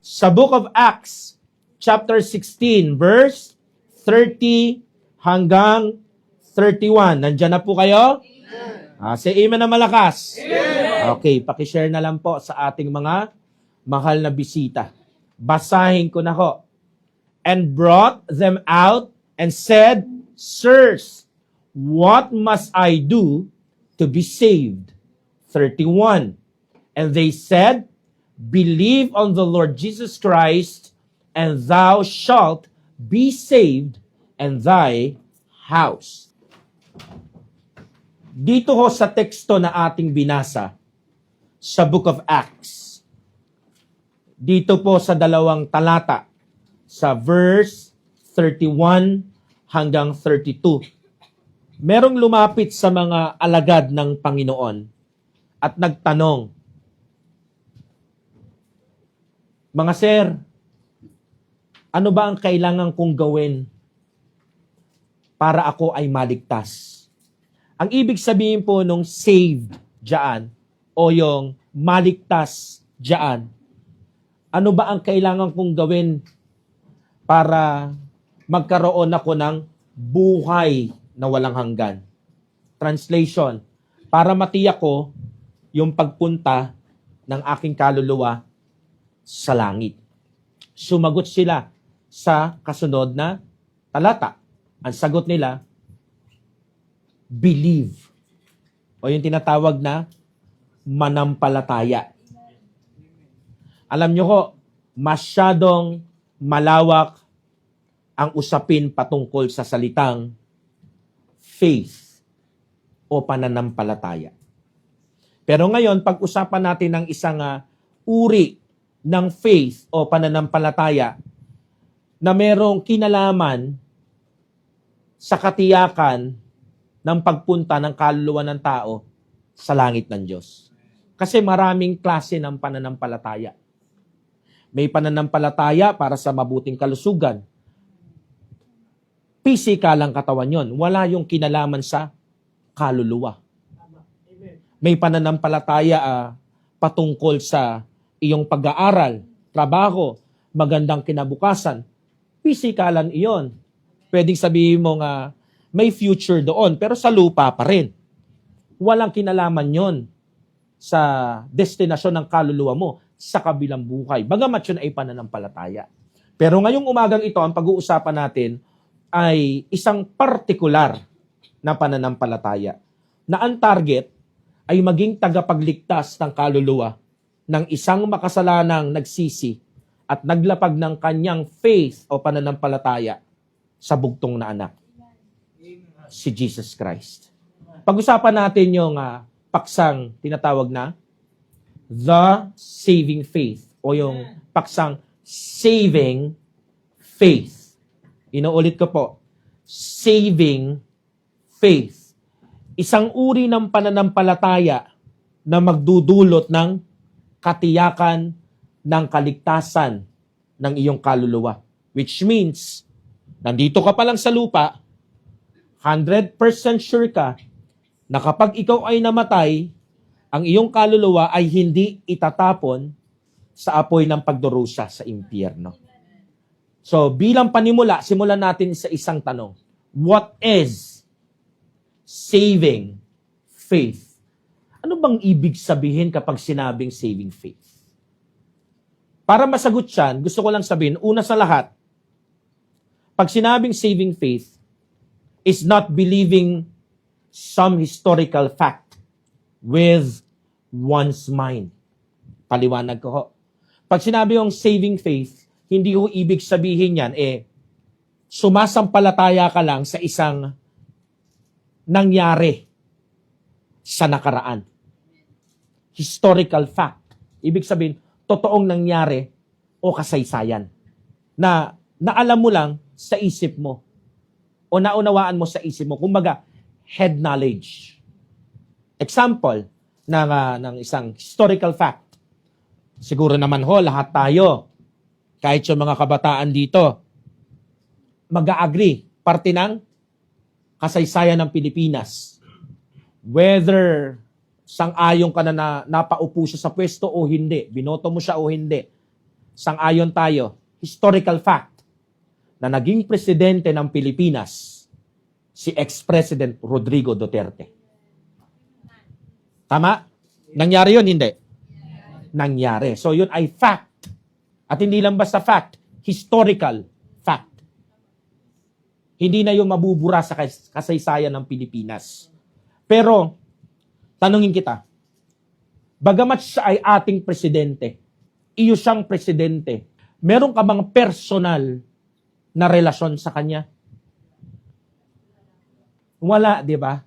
Sa Book of Acts, chapter 16, verse 30 hanggang 31. Nandyan na po kayo? Say amen na malakas. Amen. Okay, pakishare na lang po sa ating mga mahal na bisita. Basahin ko na ho. And brought them out and said, Sirs, what must I do to be saved? 31. And they said, Believe on the Lord Jesus Christ, and thou shalt be saved, and thy house. Dito ho sa teksto na ating binasa, sa Book of Acts, dito po sa 2 talata, sa verse 31 hanggang 32, merong lumapit sa mga alagad ng Panginoon at nagtanong, Mga sir, ano ba ang kailangan kong gawin para ako ay maligtas? Ang ibig sabihin po nung saved dyan, o yung maligtas dyan, ano ba ang kailangan kong gawin para magkaroon ako ng buhay na walang hanggan? Translation, para matiyak ko yung pagpunta ng aking kaluluwa sa langit. Sumagot sila sa kasunod na talata. Ang sagot nila, believe. O yung tinatawag na manampalataya. Alam nyo ko, masyadong malawak ang usapin patungkol sa salitang faith o pananampalataya. Pero ngayon, pag-usapan natin ng isang uri ng faith o pananampalataya na merong kinalaman sa katiyakan ng pagpunta ng kaluluwa ng tao sa langit ng Diyos. Kasi maraming klase ng pananampalataya. May pananampalataya para sa mabuting kalusugan. Physical ang katawan yon. Wala yung kinalaman sa kaluluwa. May pananampalataya patungkol sa iyong pag-aaral, trabaho, magandang kinabukasan. Pisikalan iyon. Pwedeng sabihin mo nga, may future doon, pero sa lupa pa rin. Walang kinalaman yon sa destinasyon ng kaluluwa mo sa kabilang buhay. Bagamat yun ay pananampalataya. Pero ngayong umagang ito, ang pag-uusapan natin ay isang partikular na pananampalataya na ang target ay maging tagapagligtas ng kaluluwa ng isang makasalanang nagsisi at naglapag ng kanyang faith o pananampalataya sa bugtong na anak, si Jesus Christ. Pag-usapan natin yung paksang tinatawag na the saving faith o yung paksang saving faith. Inuulit ko po, saving faith. Isang uri ng pananampalataya na magdudulot ng katiyakan ng kaligtasan ng iyong kaluluwa. Which means, nandito ka pa lang sa lupa, 100% sure ka na kapag ikaw ay namatay, ang iyong kaluluwa ay hindi itatapon sa apoy ng pagdurusa sa impyerno. So, bilang panimula, simulan natin sa isang tanong. What is saving faith? Ano bang ibig sabihin kapag sinabing saving faith? Para masagot yan, gusto ko lang sabihin, una sa lahat, pag sinabing saving faith, is not believing some historical fact with one's mind. Paliwanag ko ho. Pag sinabi yung saving faith, hindi ho ibig sabihin yan, sumasampalataya ka lang sa isang nangyari sa nakaraan. Historical fact. Ibig sabihin, totoong nangyari o kasaysayan na naalam mo lang sa isip mo o naunawaan mo sa isip mo. Kumbaga, head knowledge. Example ng isang historical fact. Siguro naman ho, lahat tayo, kahit yung mga kabataan dito, mag-a-agree, parte ng kasaysayan ng Pilipinas. Whether sang-ayon ka na napaupo siya sa pwesto o hindi, binoto mo siya o hindi, sang-ayon tayo, historical fact, na naging presidente ng Pilipinas, si ex-president Rodrigo Duterte. Tama? Nangyari yun, hindi? Nangyari. So yun ay fact. At hindi lang basta fact, historical fact. Hindi na yung mabubura sa kasaysayan ng Pilipinas. Pero, tanungin kita, bagamat siya ay ating presidente, iyo siyang presidente, meron ka bang personal na relasyon sa kanya? Wala, di ba?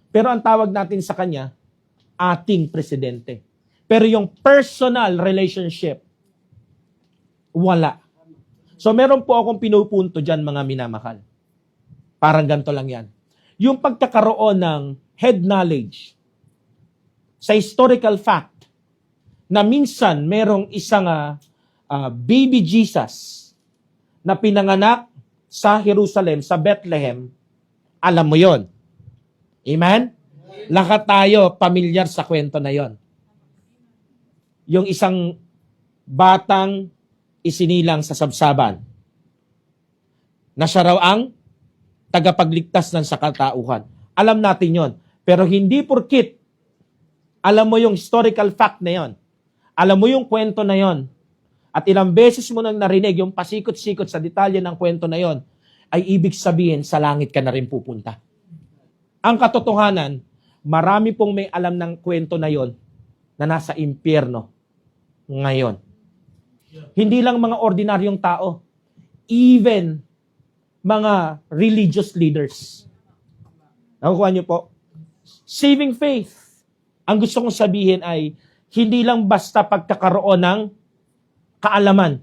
Pero ang tawag natin sa kanya, ating presidente. Pero yung personal relationship, wala. So meron po akong pinupunto dyan, mga minamahal. Parang ganito lang yan. Yung pagkakaroon ng head knowledge sa historical fact na minsan merong isang baby Jesus na pinanganak sa Jerusalem, sa Bethlehem, alam mo yon. Amen? Lahat tayo pamilyar sa kwento na yon. Yung isang batang isinilang sa sabsaban na siya raw ang tagapagligtas ng sakatauhan. Alam natin yon. Pero hindi porkit alam mo yung historical fact na yon, alam mo yung kwento na yon, at ilang beses mo nang narinig yung pasikot-sikot sa detalye ng kwento na yon, ay ibig sabihin sa langit ka na rin pupunta. Ang katotohanan, marami pong may alam ng kwento na yon na nasa impyerno ngayon. Hindi lang mga ordinaryong tao, even mga religious leaders. Nakukuha niyo po? Saving faith. Ang gusto kong sabihin ay, hindi lang basta pagkakaroon ng kaalaman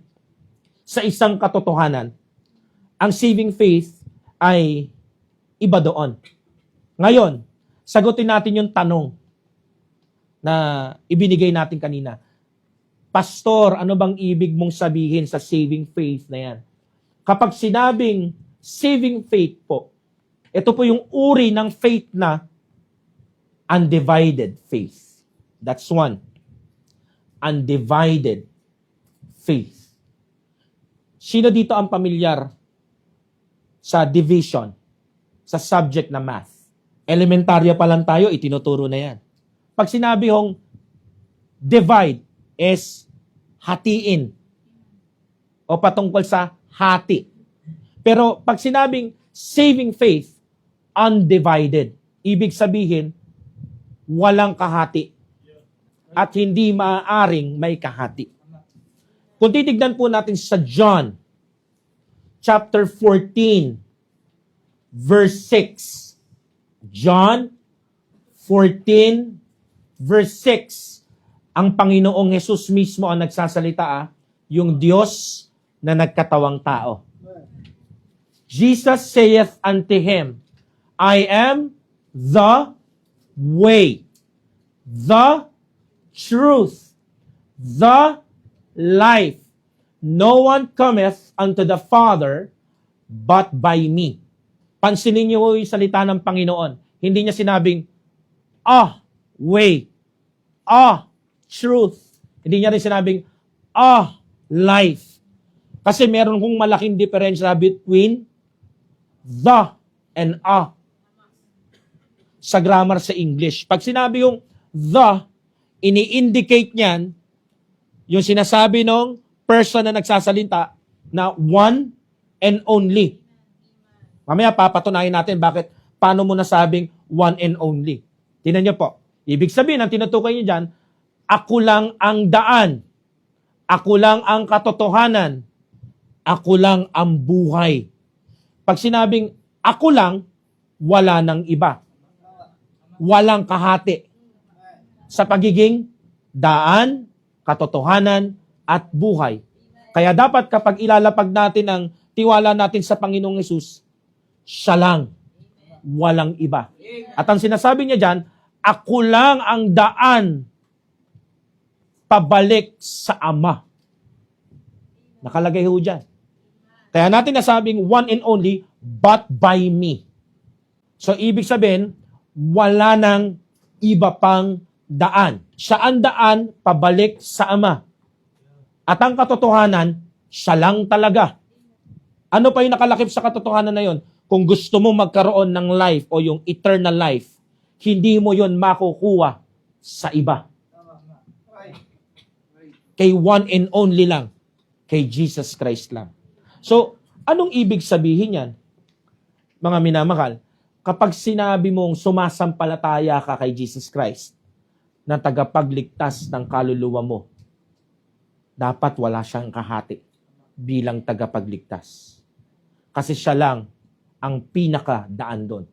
sa isang katotohanan. Ang saving faith ay iba doon. Ngayon, sagutin natin yung tanong na ibinigay natin kanina. Pastor, ano bang ibig mong sabihin sa saving faith na yan? Kapag sinabing saving faith po, ito po yung uri ng faith na undivided faith. That's one. Undivided faith. Sino dito ang pamilyar sa division, sa subject na math? Elementarya pa lang tayo, itinuturo na yan. Pag sinabi hong divide is hatiin o patungkol sa hati. Pero pag sinabing saving faith, undivided, ibig sabihin, walang kahati at hindi maaaring may kahati. Kung titignan po natin sa John chapter 14 verse 6. John 14 verse 6. Ang Panginoong Hesus mismo ang nagsasalita, yung Diyos na nagkatawang tao. Jesus saith unto him, I am the way, the truth, the life. No one cometh unto the Father but by me. Pansinin niyo yung salita ng Panginoon. Hindi niya sinabing, way, truth. Hindi niya rin sinabing, life. Kasi meron kong malaking diferensya between the and sa grammar sa English. Pag sinabi yung the, ini-indicate niyan yung sinasabi ng person na nagsasalita na one and only. Mamaya papatunayan natin paano mo nasabing one and only. Tingnan niyo po. Ibig sabihin, ang tinutukoy niyo dyan, ako lang ang daan. Ako lang ang katotohanan. Ako lang ang buhay. Pag sinabing ako lang, wala nang iba. Walang kahati sa pagiging daan, katotohanan, at buhay. Kaya dapat kapag ilalapag natin ang tiwala natin sa Panginoong Hesus, siya lang, walang iba. At ang sinasabi niya dyan, ako lang ang daan pabalik sa Ama. Nakalagay ho dyan. Kaya natin nasabing one and only, but by me. So, ibig sabihin, wala nang iba pang daan. Siya ang daan pabalik sa Ama. At ang katotohanan, siya lang talaga. Ano pa yung nakalakip sa katotohanan na yon? Kung gusto mo magkaroon ng life o yung eternal life, hindi mo yon makukuha sa iba. Kay one and only lang. Kay Jesus Christ lang. So, anong ibig sabihin yan? Mga minamahal, kapag sinabi mong sumasampalataya ka kay Jesus Christ na tagapagligtas ng kaluluwa mo, dapat wala siyang kahati bilang tagapagligtas. Kasi siya lang ang pinakadaan doon.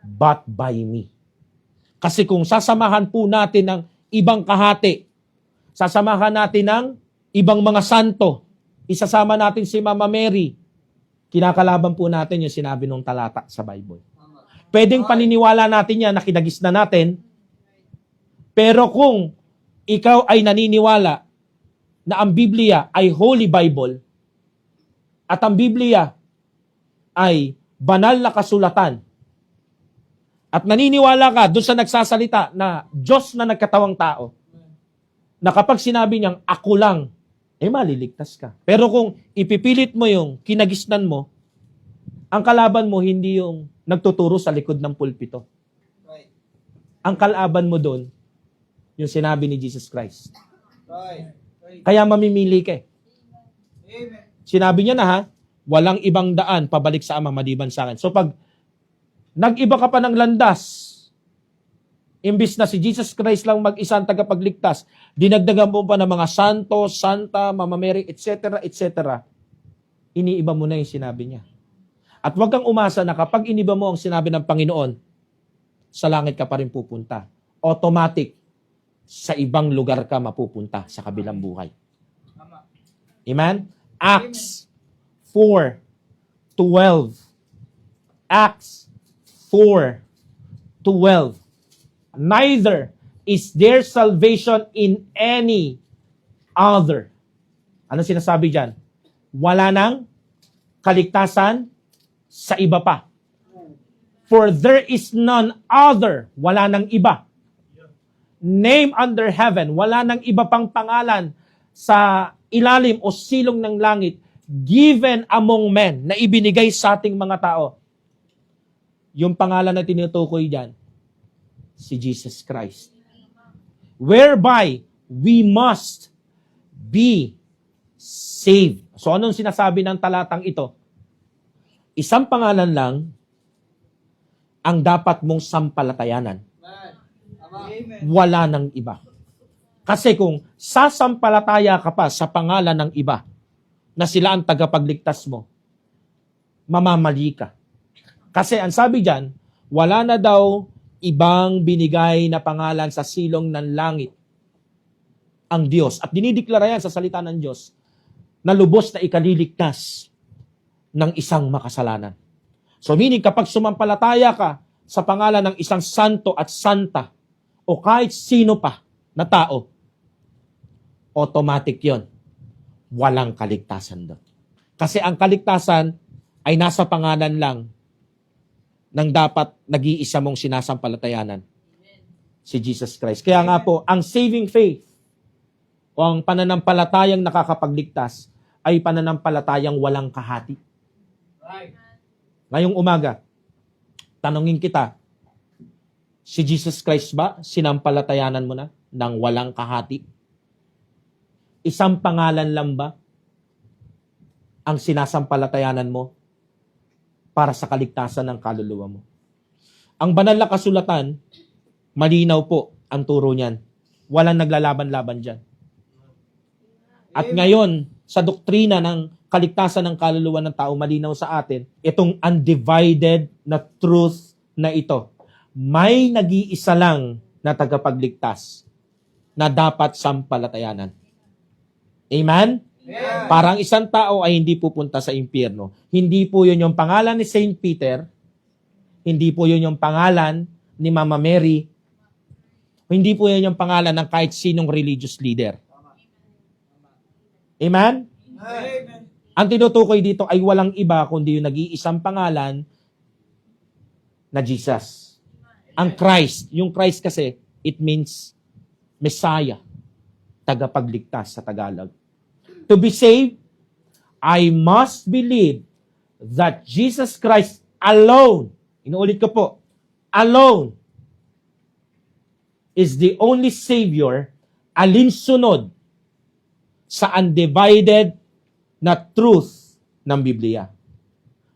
But by me. Kasi kung sasamahan po natin ng ibang kahati, sasamahan natin ng ibang mga santo, isasama natin si Mama Mary, kinakalaban po natin yung sinabi ng talata sa Bible. Pwedeng paniniwala natin yan na kinagis na natin, pero kung ikaw ay naniniwala na ang Biblia ay Holy Bible at ang Biblia ay banal na kasulatan at naniniwala ka doon sa nagsasalita na Diyos na nagkatawang tao, na kapag sinabi niyang ako lang, maliligtas ka. Pero kung ipipilit mo yung kinagisnan mo, ang kalaban mo hindi yung nagtuturo sa likod ng pulpito. Ang kalaban mo doon, yung sinabi ni Jesus Christ. Kaya mamimili ka. Sinabi niya na walang ibang daan pabalik sa Ama maliban sa akin. So pag nag-iba ka pa ng landas, imbis na si Jesus Christ lang mag-isang tagapagligtas, dinagdagan mo pa ng mga santo, santa, Mama Mary, etc., etc., iniiba mo na yung sinabi niya. At huwag kang umasa na kapag iniba mo ang sinabi ng Panginoon, sa langit ka pa rin pupunta. Automatic, sa ibang lugar ka mapupunta sa kabilang buhay. Amen? Acts 4:12. Acts 4:12. Neither is there salvation in any other. Ano sinasabi dyan? Wala nang kaligtasan sa iba pa. For there is none other. Wala nang iba. Name under heaven. Wala nang iba pang pangalan sa ilalim o silong ng langit given among men na ibinigay sa ating mga tao. Yung pangalan na tinutukoy dyan, si Jesus Christ. Whereby we must be saved. So anong sinasabi ng talatang ito? Isang pangalan lang ang dapat mong sampalatayanan. Wala nang iba. Kasi kung sasampalataya ka pa sa pangalan ng iba na sila ang tagapagligtas mo, mamamali ka. Kasi ang sabi dyan, wala na daw ibang binigay na pangalan sa silong ng langit ang Diyos. At dinideklara yan sa salita ng Diyos na lubos na ikaliligtas ng isang makasalanan. So meaning kapag sumampalataya ka sa pangalan ng isang santo at santa o kahit sino pa na tao, automatic yon. Walang kaligtasan doon. Kasi ang kaligtasan ay nasa pangalan lang ng dapat nag-iisa mong sinasampalatayanan, si Jesus Christ. Kaya nga po, ang saving faith o ang pananampalatayang nakakapagligtas ay pananampalatayang walang kahati. Ngayong umaga, tanungin kita, si Jesus Christ ba sinampalatayanan mo na ng walang kahati? Isang pangalan lang ba ang sinasampalatayanan mo para sa kaligtasan ng kaluluwa mo? Ang banal na kasulatan, malinaw po ang turo niyan. Walang naglalaban-laban dyan. At ngayon, sa doktrina ng kaligtasan ng kaluluwa ng tao, malinaw sa atin, itong undivided na truth na ito. May nag-iisa lang na tagapagligtas na dapat sampalatayanan. Amen? Amen. Parang isang tao ay hindi pupunta sa impyerno. Hindi po yun yung pangalan ni Saint Peter. Hindi po yun yung pangalan ni Mama Mary. Hindi po yun yung pangalan ng kahit sinong religious leader. Amen? Amen. Ang tinutukoy dito ay walang iba kundi yung nag-iisang pangalan na Jesus. Ang Christ. Yung Christ kasi, it means Messiah. Tagapagligtas sa Tagalog. To be saved, I must believe that Jesus Christ alone, inuulit ko po, alone, is the only Savior alinsunod sa undivided na truth ng Biblia.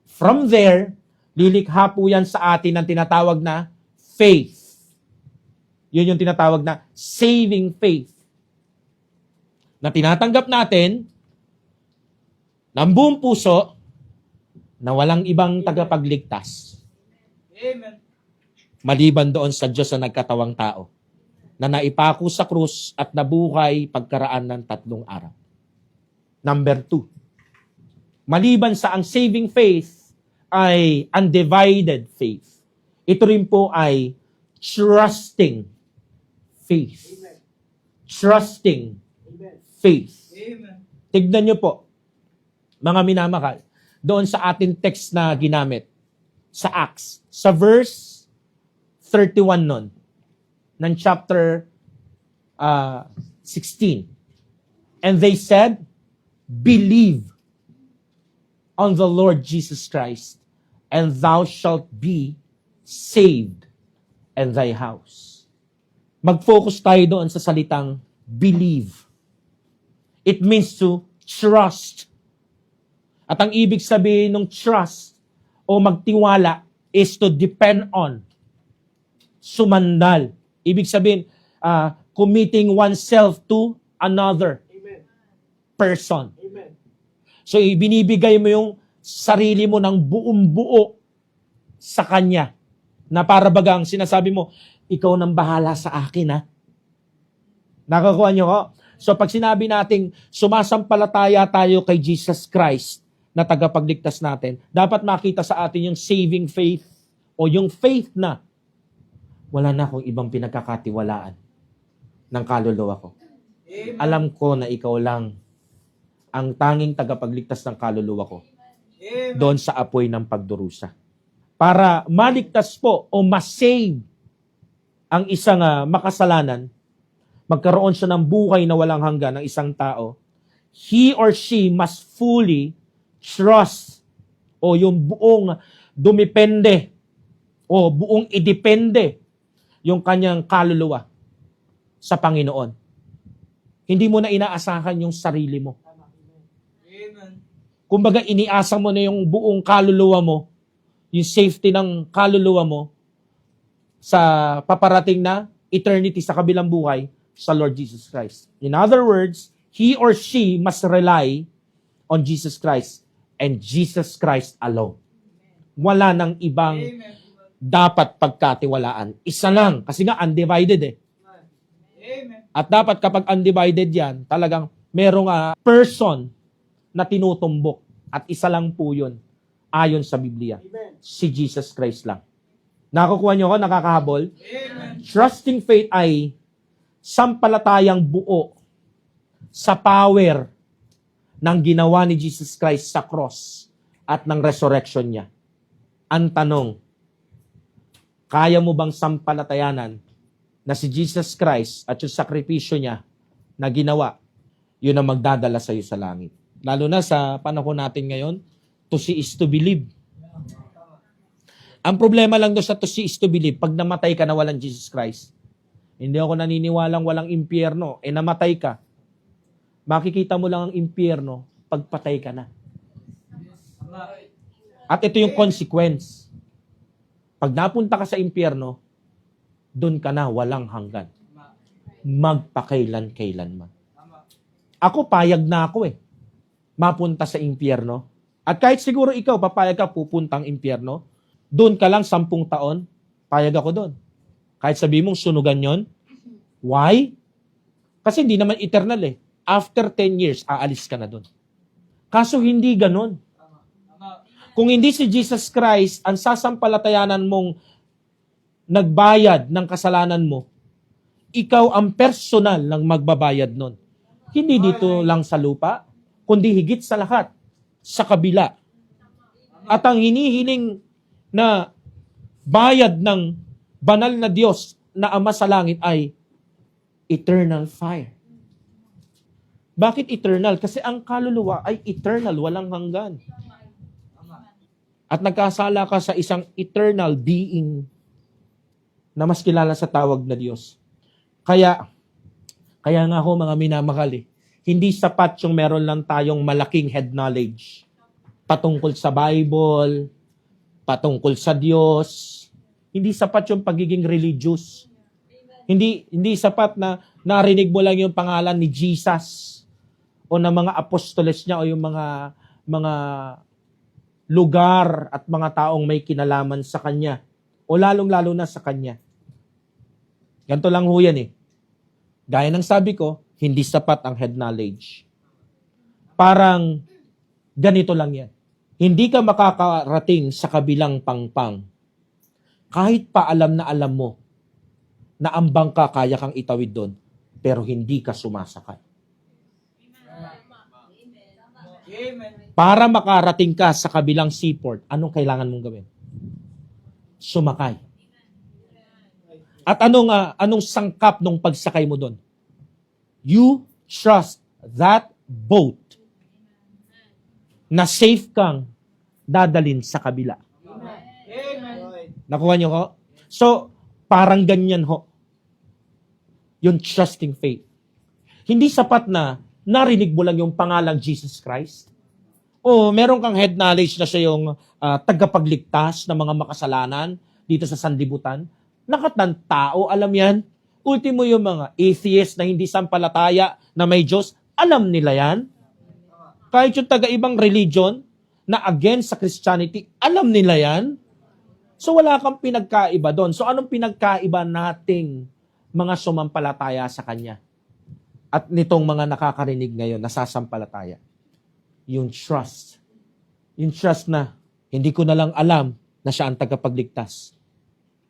From there, lilikha po yan sa atin ng tinatawag na faith. Yun yung tinatawag na saving faith. Na tinatanggap natin ng buong puso na walang ibang tagapagligtas. Amen. Maliban doon sa Diyos na nagkatawang tao na naipako sa krus at nabuhay pagkaraan ng 3 araw. Number 2. Maliban sa ang saving faith ay undivided faith. Ito rin po ay trusting faith. Amen. Trusting Amen. faith. Amen. Tignan niyo po, mga minamahal, doon sa ating text na ginamit, sa Acts, sa verse 31 nun, ng chapter 16. And they said, believe on the Lord Jesus Christ, and thou shalt be saved and thy house. Mag-focus tayo doon sa salitang believe. It means to trust. At ang ibig sabihin ng trust o magtiwala is to depend on. Sumandal. Ibig sabihin, committing oneself to another Amen. person. Amen. So, ibinibigay mo yung sarili mo ng buong buo sa Kanya. Na para bagang sinasabi mo, ikaw nang bahala sa akin, ha? Nakakuha niyo ko? So, pag sinabi nating sumasampalataya tayo kay Jesus Christ na tagapagligtas natin, dapat makita sa atin yung saving faith o yung faith na wala na akong ibang pinagkakatiwalaan ng kaluluwa ko. Amen. Alam ko na ikaw lang ang tanging tagapagligtas ng kaluluwa ko Amen. doon sa apoy ng pagdurusa. Para maligtas po o masave ang isang makasalanan, magkaroon siya ng buhay na walang hanggan ng isang tao, he or she must fully trust o yung buong dumipende o buong idepende yung kanyang kaluluwa sa Panginoon. Hindi mo na inaasahan yung sarili mo. Amen. Kumbaga, iniasa mo na yung buong kaluluwa mo, yung safety ng kaluluwa mo sa paparating na eternity sa kabilang buhay sa Lord Jesus Christ. In other words, he or she must rely on Jesus Christ and Jesus Christ alone. Wala nang ibang Amen. dapat pagkatiwalaan. Isa lang, kasi nga undivided eh. Amen. At dapat kapag undivided yan, talagang merong person na tinutumbok. At isa lang po yun, ayon sa Biblia. Amen. Si Jesus Christ lang. Nakukuha niyo ko, nakakahabol? Amen. Trusting faith ay sampalatayang buo sa power ng ginawa ni Jesus Christ sa cross at ng resurrection niya. Ang tanong, kaya mo bang sampalatayanan na si Jesus Christ at yung sakripisyo niya na ginawa, yun ang magdadala sa iyo sa langit? Lalo na sa panahon natin ngayon, to see is to believe. Ang problema lang doon sa to see is to believe, pag namatay ka na walang Jesus Christ, hindi ako naniniwalang walang impyerno, namatay ka, makikita mo lang ang impyerno pag patay ka na. At ito yung consequence. Pag napunta ka sa impyerno, doon ka na walang hanggan. Magpakailan-kailanman. Ako, payag na ako mapunta sa impyerno. At kahit siguro ikaw, papayag ka pupuntang impyerno, doon ka lang 10 taon, payag ako doon. Kahit sabi mong sunugan yon. Why? Kasi hindi naman eternal After 10 years, aalis ka na doon. Kaso hindi ganun. Kung hindi si Jesus Christ ang sasampalatayanan mong nagbayad ng kasalanan mo, ikaw ang personal ng magbabayad nun. Hindi dito lang sa lupa, kundi higit sa lahat, sa kabila. At ang hinihiling na bayad ng banal na Diyos na Ama sa langit ay eternal fire. Bakit eternal? Kasi ang kaluluwa ay eternal, walang hanggan. At nagkasala ka sa isang eternal being na mas kilala sa tawag na Diyos. Kaya nga ho mga minamahal hindi sapat yung meron lang tayong malaking head knowledge patungkol sa Bible, patungkol sa Diyos. Hindi sapat yung pagiging religious. Hindi sapat na narinig mo lang yung pangalan ni Jesus o ng mga apostoles niya o yung mga lugar at mga taong may kinalaman sa Kanya o lalong-lalo na sa Kanya. Ganito lang ho yan Gaya ng sabi ko, hindi sapat ang head knowledge. Parang ganito lang yan. Hindi ka makakarating sa kabilang pangpang. Kahit pa alam na alam mo na ang bangka kaya kang itawid doon, pero hindi ka sumasakay. Amen. Para makarating ka sa kabilang seaport, anong kailangan mong gawin? Sumakay. At anong sangkap nung pagsakay mo doon? You trust that boat na safe kang dadalin sa kabila. Amen. Nakuha niyo ho? So, parang ganyan ho. Yung trusting faith. Hindi sapat na narinig mo lang yung pangalang Jesus Christ. O meron kang head knowledge na siya yung tagapagligtas ng mga makasalanan dito sa sanlibutan. Lahat ng tao, alam yan. Ultimo yung mga atheist na hindi sampalataya na may Diyos, alam nila yan. Kahit yung taga-ibang religion na against sa Christianity, alam nila yan. So wala kang pinagkaiba doon. So anong pinagkaiba nating mga sumampalataya sa Kanya? At nitong mga nakakarinig ngayon, nasasampalataya. Yung trust. Yung trust na hindi ko na lang alam na siya ang tagapagligtas.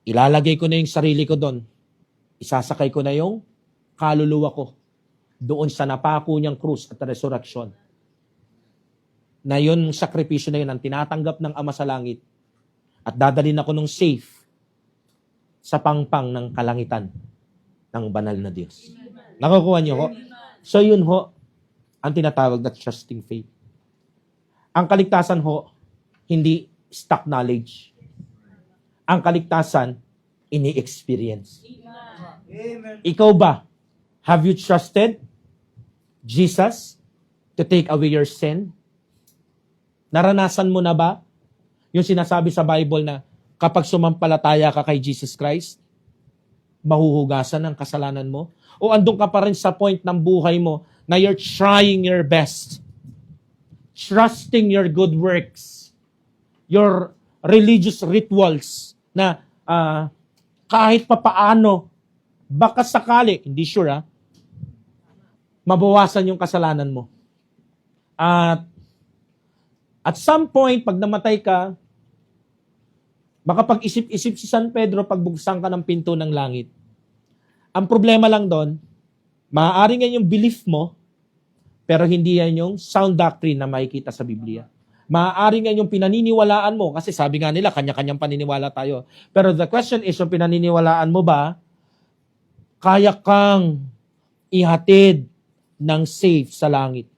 Ilalagay ko na yung sarili ko doon. Isasakay ko na yung kaluluwa ko doon sa napako niyang krus at resurrection. Na yun, sakripisyo na yun ang tinatanggap ng Ama sa Langit. At dadalhin ako nung safe sa pangpang ng kalangitan ng banal na Diyos. Nakukuha niyo ho? So yun ho, ang tinatawag na trusting faith. Ang kaligtasan ho, hindi stock knowledge. Ang kaligtasan, ini-experience. Amen. Ikaw ba, have you trusted Jesus to take away your sin? Naranasan mo na ba yung sinasabi sa Bible na kapag sumampalataya ka kay Jesus Christ, mahuhugasan ang kasalanan mo? O andun ka pa rin sa point ng buhay mo na you're trying your best, trusting your good works, your religious rituals na kahit papaano, baka sakali, hindi sure mabawasan yung kasalanan mo. At some point, pag namatay ka, makapag-isip-isip si San Pedro pagbuksan ka ng pinto ng langit. Ang problema lang doon, maaaring yan yung belief mo, pero hindi yan yung sound doctrine na makikita sa Biblia. Maaaring yan yung pinaniniwalaan mo, kasi sabi nga nila, kanya-kanyang paniniwala tayo. Pero the question is, yung pinaniniwalaan mo ba, kaya kang ihatid ng safe sa langit?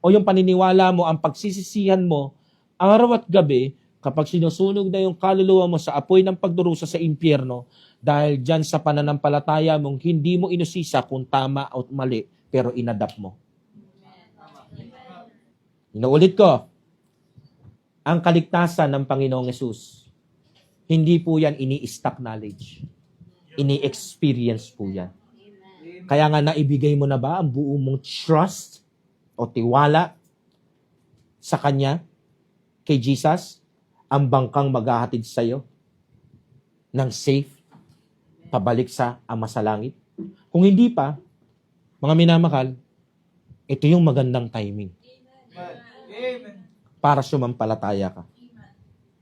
O yung paniniwala mo, ang pagsisisihan mo, araw at gabi, kapag sinusunog na yung kaluluwa mo sa apoy ng pagdurusa sa impyerno, dahil dyan sa pananampalataya mong hindi mo inusisa kung tama o mali, pero inadapt mo. Inuulit ko, ang kaligtasan ng Panginoong Yesus, hindi po yan ini-stock knowledge. Ini-experience po yan. Kaya nga naibigay mo na ba ang buo mong trust o tiwala sa Kanya, kay Jesus, ang bangkang maghahatid sa iyo ng safe, pabalik sa Ama sa Langit? Kung hindi pa, mga minamahal, ito yung magandang timing Amen. para sumampalataya ka.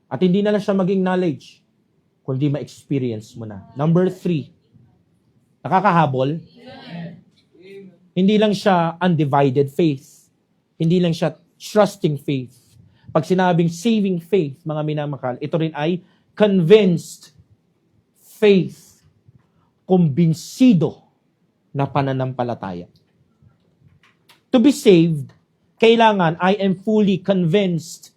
At hindi na lang siya maging knowledge, kundi ma-experience mo na. Number 3, nakakahabol. Amen. Hindi lang siya undivided faith. Hindi lang siya trusting faith. Pag sinabing saving faith, mga minamahal, ito rin ay convinced faith. Kumbinsido na pananampalataya. To be saved, kailangan I am fully convinced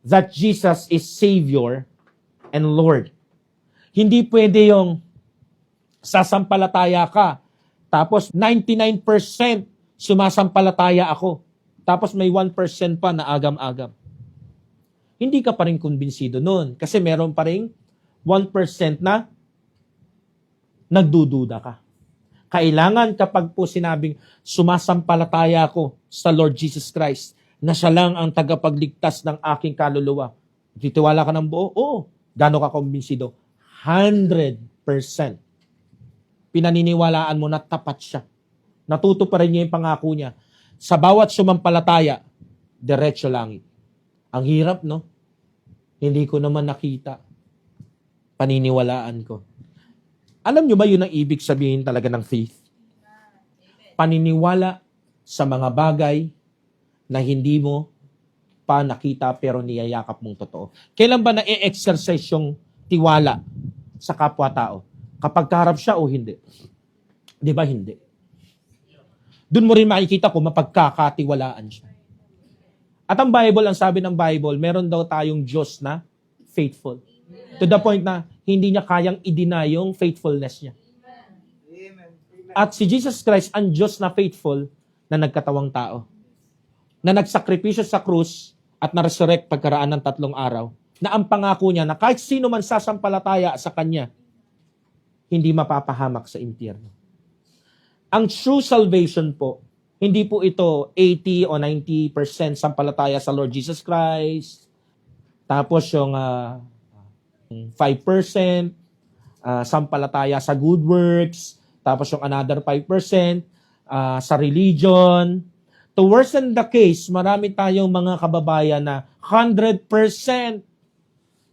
that Jesus is Savior and Lord. Hindi pwede yung sasampalataya ka, tapos 99% sumasampalataya ako, tapos may 1% pa na agam-agam. Hindi ka pa rin kumbinsido nun kasi meron pa rin 1% na nagdududa ka. Kailangan kapag po sinabing sumasampalataya ako sa Lord Jesus Christ, na siya lang ang tagapagligtas ng aking kaluluwa. Titiwala ka ng buo? Oo. Gano'n ka kumbinsido? 100%. Pinaniniwalaan mo na tapat siya. Natutuparin niya yung pangako niya. Sa bawat sumampalataya, diretso langit. Ang hirap, no? Hindi ko naman nakita. Paniniwalaan ko. Alam nyo ba yun ang ibig sabihin talaga ng faith? Paniniwala sa mga bagay na hindi mo pa nakita pero niyayakap mong totoo. Kailan ba na-exercise yung tiwala sa kapwa-tao? Kapag kaharap siya o hindi? Di ba hindi? Doon mo rin makikita kung mapagkakatiwalaan siya. At ang Bible, ang sabi ng Bible, meron daw tayong Diyos na faithful. To the point na hindi niya kayang i-deny yung faithfulness niya. Amen. At si Jesus Christ, ang Diyos na faithful na nagkatawang tao. Na nagsakripisyo sa krus at na-resurrect pagkaraan ng 3 araw. Na ang pangako niya na kahit sino man sasampalataya sa Kanya, hindi mapapahamak sa impyerno. Ang true salvation po, hindi po ito 80 o 90% sampalataya sa Lord Jesus Christ. Tapos yung 5% sampalataya sa good works. Tapos yung another 5% sa religion. To worsen the case, marami tayong mga kababayan na 100%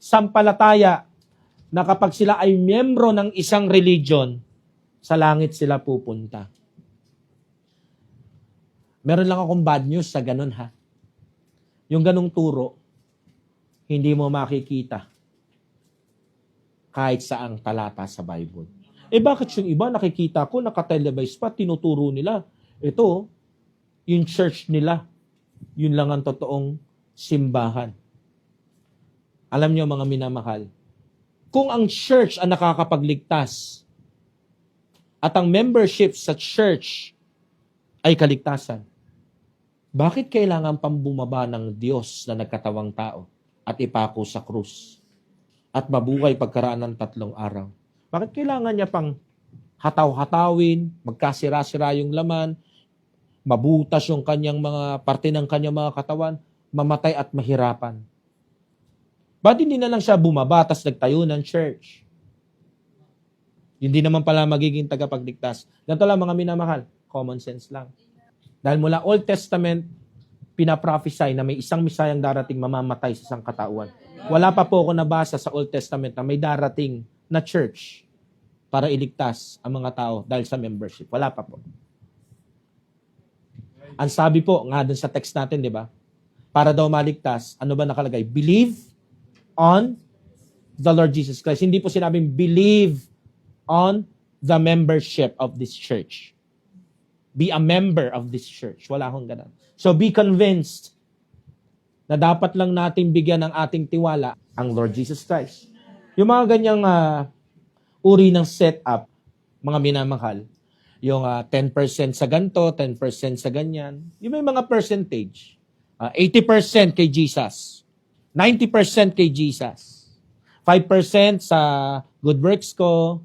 sampalataya na kapag sila ay miyembro ng isang religion, sa langit sila pupunta. Meron lang akong bad news sa ganun ha. Yung ganung turo, hindi mo makikita kahit saang talata sa Bible. Bakit yung iba nakikita ko, nakatelevise pa, tinuturo nila. Ito, yung church nila, yun lang ang totoong simbahan. Alam niyo mga minamahal, kung ang church ang nakakapagligtas at ang membership sa church ay kaligtasan, bakit kailangan pang bumaba ng Diyos na nagkatawang tao at ipako sa krus at mabuhay pagkaraan ng 3 araw? Bakit kailangan niya pang hataw-hatawin, magkasira-sira yung laman, mabutas yung kanyang mga parte ng kanyang mga katawan, mamatay at mahirapan? Ba't hindi na lang siya bumaba tas nagtayo ng church? Hindi naman pala magiging tagapagligtas. Ganito lang mga minamahal, common sense lang. Dahil mula Old Testament, pinaprophesy na may isang Misayang darating mamamatay sa isang katauhan. Wala pa po ako nabasa sa Old Testament na may darating na church para iligtas ang mga tao dahil sa membership. Wala pa po. Ang sabi po, nga dun sa text natin, di ba? Para daw maligtas, ano ba nakalagay? Believe on the Lord Jesus Christ. Hindi po sinabing believe on the membership of this church. Be a member of this church. Wala akong ganun. So be convinced na dapat lang natin bigyan ng ating tiwala ang Lord Jesus Christ. Yung mga ganyang uri ng setup, mga minamahal, yung 10% sa ganto, 10% sa ganyan, yung may mga percentage. 80% kay Jesus. 90% kay Jesus. 5% sa good works ko.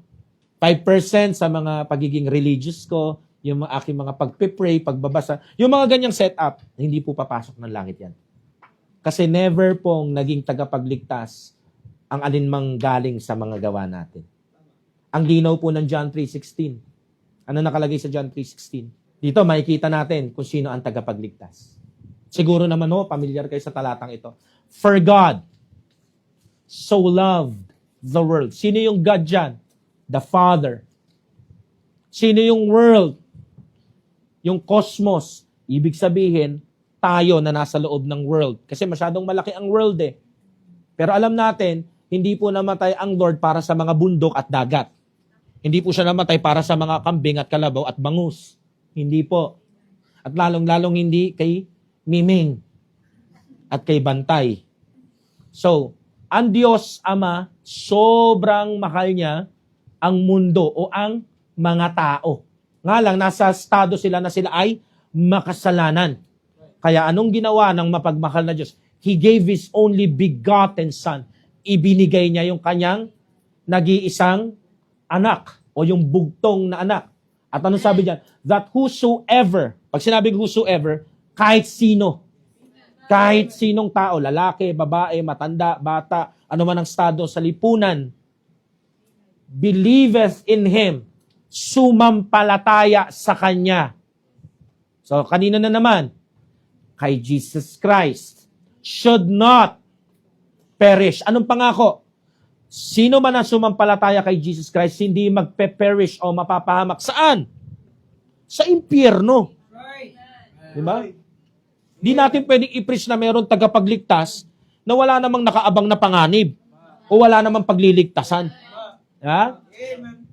5% sa mga pagiging religious ko. Yung aking mga pagpipray, pagbabasa. Yung mga ganyang setup, hindi po papasok ng langit yan. Kasi never pong naging tagapagligtas ang alinmang galing sa mga gawa natin. Ang linaw po ng John 3:16. Ano nakalagay sa John 3:16? Dito makikita natin kung sino ang tagapagligtas. Siguro naman pamilyar kayo sa talatang ito. For God so loved the world. Sino yung God dyan? The Father. Sino yung world? Yung cosmos. Ibig sabihin, tayo na nasa loob ng world. Kasi masyadong malaki ang world eh. Pero alam natin, hindi po namatay ang Lord para sa mga bundok at dagat. Hindi po siya namatay para sa mga kambing at kalabaw at bangus. Hindi po. At lalong-lalong hindi kay Miming at kay Bantay. So, ang Diyos Ama, sobrang mahal niya ang mundo o ang mga tao. Nga lang, nasa estado sila na sila ay makasalanan. Kaya anong ginawa ng mapagmahal na Diyos? He gave His only begotten Son. Ibinigay niya yung kanyang nag-iisang anak o yung bugtong na anak. At ano sabi diyan? That whosoever, pag sinabing whosoever, kahit sino, kahit sinong tao, lalaki, babae, matanda, bata, ano man ang estado sa lipunan, believeth in Him, sumampalataya sa Kanya. So, kanina na naman, kay Jesus Christ, should not perish. Anong pangako? Sino man ang sumampalataya kay Jesus Christ, hindi magpe-perish o mapapahamak. Saan? Sa impyerno. Right. Diba? Di natin pwedeng i-preach na mayroong tagapagligtas na wala namang nakaabang na panganib o wala namang pagliligtasan. Ha? Amen.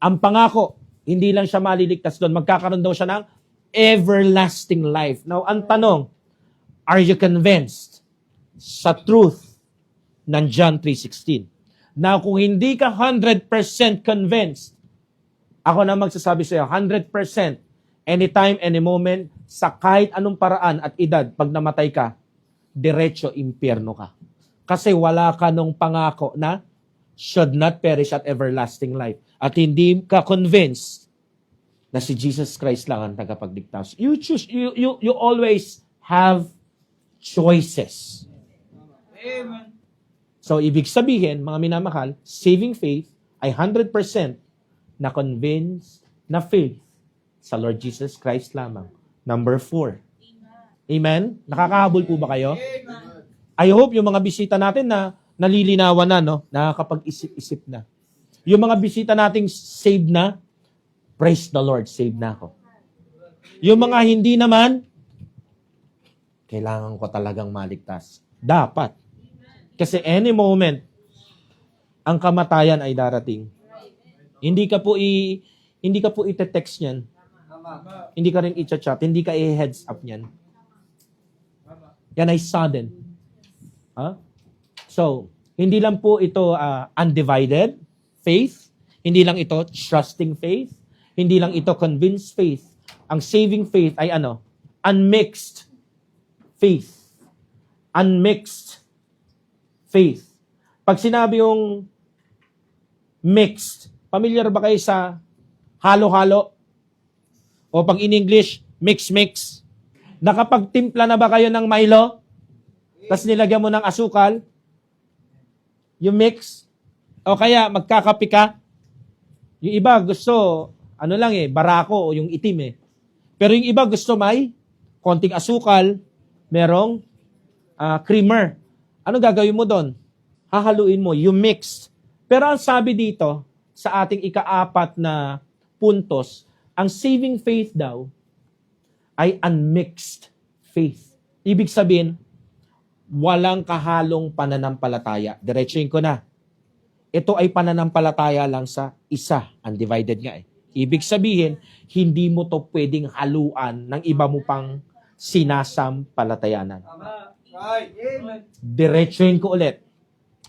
Ang pangako, hindi lang siya maliligtas doon, magkakaroon daw siya ng everlasting life. Now, ang tanong, are you convinced sa truth ng John 3:16? Now, kung hindi ka 100% convinced, ako na magsasabi sa iyo, 100%, anytime, any moment, sa kahit anong paraan at edad, pag namatay ka, diretso impyerno ka. Kasi wala ka nung pangako na should not perish at everlasting life. At hindi ka convinced na si Jesus Christ lang ang tagapagligtas. You choose, you always have choices. Amen. So, ibig sabihin, mga minamahal, saving faith ay 100% na convinced na faith sa Lord Jesus Christ lamang. Number 4. Amen? Nakakahabol po ba kayo? Amen. I hope yung mga bisita natin na nalilinawan na, no? Nakakapag-isip-isip na. Yung mga bisita nating saved na, praise the Lord, saved na ako. Yung mga hindi naman, kailangan ko talagang maligtas. Dapat. Kasi any moment, ang kamatayan ay darating. Hindi ka po i-text niyan. Tama. Hindi ka rin i-chat, hindi ka i-heads up niyan. Yan ay sudden. Huh? So, hindi lang po ito undivided faith, hindi lang ito trusting faith, hindi lang ito convinced faith. Ang saving faith ay ano? Unmixed faith. Unmixed faith. Pag sinabi yung mixed, familiar ba kayo sa halo-halo? O pag in English, mix-mix. Nakapagtimpla na ba kayo ng Milo? Tapos nilagyan mo ng asukal? Yung mix? O kaya magkakape ka? Yung iba gusto, barako o yung itim eh. Pero yung iba gusto may konting asukal, merong creamer. Ano gagawin mo doon? Hahaluin mo, you mix. Pero ang sabi dito, sa ating ika-4 na puntos, ang saving faith daw ay unmixed faith. Ibig sabihin, walang kahalong pananampalataya. Diretsuhin ko na. Ito ay pananampalataya lang sa isa. Undivided nga eh. Ibig sabihin, hindi mo to pwedeng haluan ng iba mo pang sinasampalatayanan. Tama. Right. Amen. Diretsuhin ko ulit.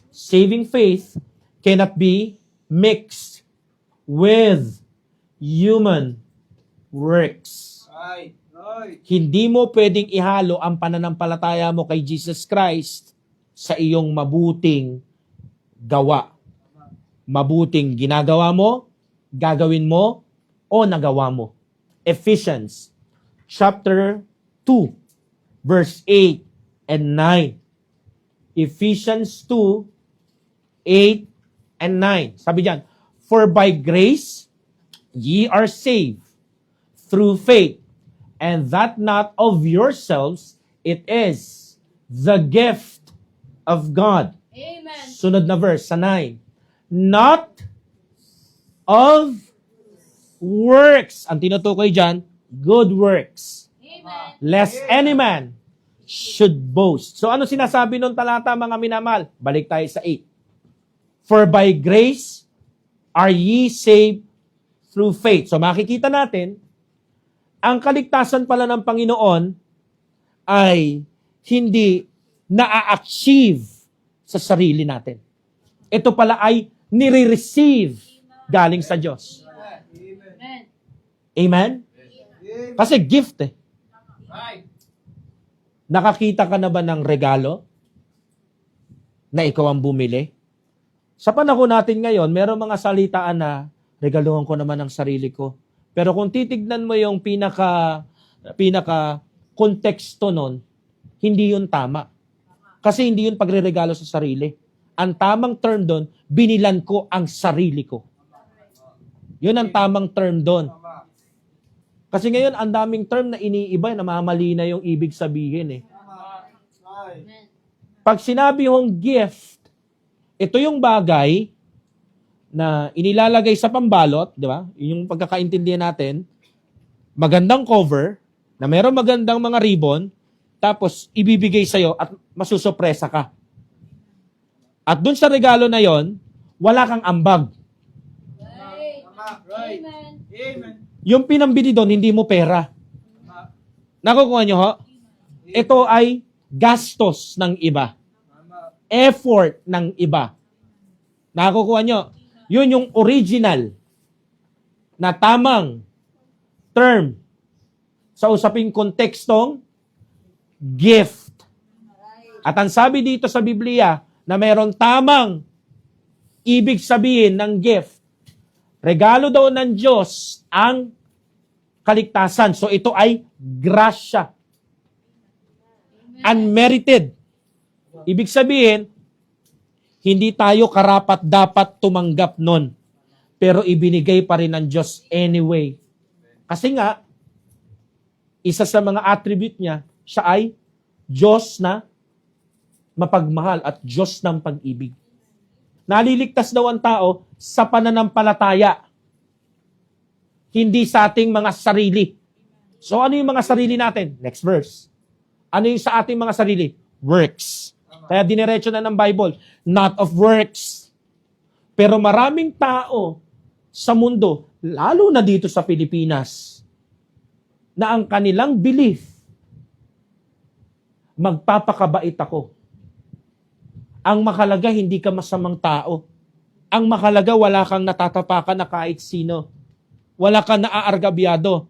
Saving faith cannot be mixed with human works. Right. Right. Hindi mo pwedeng ihalo ang pananampalataya mo kay Jesus Christ sa iyong mabuting gawa. Mabuting ginagawa mo, gagawin mo, o nagawa mo. Ephesians chapter 2, verse 8 and 9. Ephesians 2, 8 and 9. Sabi diyan, for by grace ye are saved through faith, and that not of yourselves, it is the gift of God. Amen. Sunod na verse, sa 9. Not of works. Ang tinutukoy dyan, good works. Amen. Lest any man should boast. So ano sinasabi nung talata, mga minamahal? Balik tayo sa 8. For by grace are ye saved through faith. So makikita natin, ang kaligtasan pala ng Panginoon ay hindi na-achieve sa sarili natin. Ito pala ay nire-receive galing sa Diyos. Amen. Amen? Kasi gift eh. Right. Nakakita ka na ba ng regalo na ikaw ang bumili? Sa panahon natin ngayon, meron mga salitaan na regaluhan ko naman ang sarili ko. Pero kung titignan mo yung pinaka konteksto nun, hindi yun tama. Kasi hindi yun pagreregalo sa sarili. Ang tamang term doon, binilan ko ang sarili ko. Yun ang tamang term doon. Tama. Kasi ngayon, ang daming term na iniiba, namamali na yung ibig sabihin eh. Tama. Right. Pag sinabi yung gift, ito yung bagay na inilalagay sa pambalot, di ba? Yung pagkakaintindihan natin, magandang cover, na meron magandang mga ribbon, tapos ibibigay sa'yo at masusupresa ka. At dun sa regalo na yon, wala kang ambag. Tama. Right. Amen. Yung pinambili doon, hindi mo pera. Tama. Nakukuha nyo ho? Ito ay gastos ng iba. Tama. Effort ng iba. Nakukuha nyo? Yun yung original na tamang term sa usaping kontekstong gift. At ang sabi dito sa Biblia na mayroong tamang ibig sabihin ng gift, regalo daw ng Diyos ang kaligtasan. So ito ay grasya. Unmerited. Ibig sabihin, hindi tayo karapat-dapat tumanggap nun. Pero ibinigay pa rin ng Diyos anyway. Kasi nga, isa sa mga attribute niya, siya ay Diyos na mapagmahal at Diyos ng pag-ibig. Naliligtas daw ang tao sa pananampalataya. Hindi sa ating mga sarili. So ano yung mga sarili natin? Next verse. Ano yung sa ating mga sarili? Works. Kaya diniretso na ng Bible, not of works. Pero maraming tao sa mundo, lalo na dito sa Pilipinas, na ang kanilang belief, magpapakabait ako. Ang mahalaga, hindi ka masamang tao. Ang mahalaga, wala kang natatapakan na kahit sino. Wala kang naaargabyado.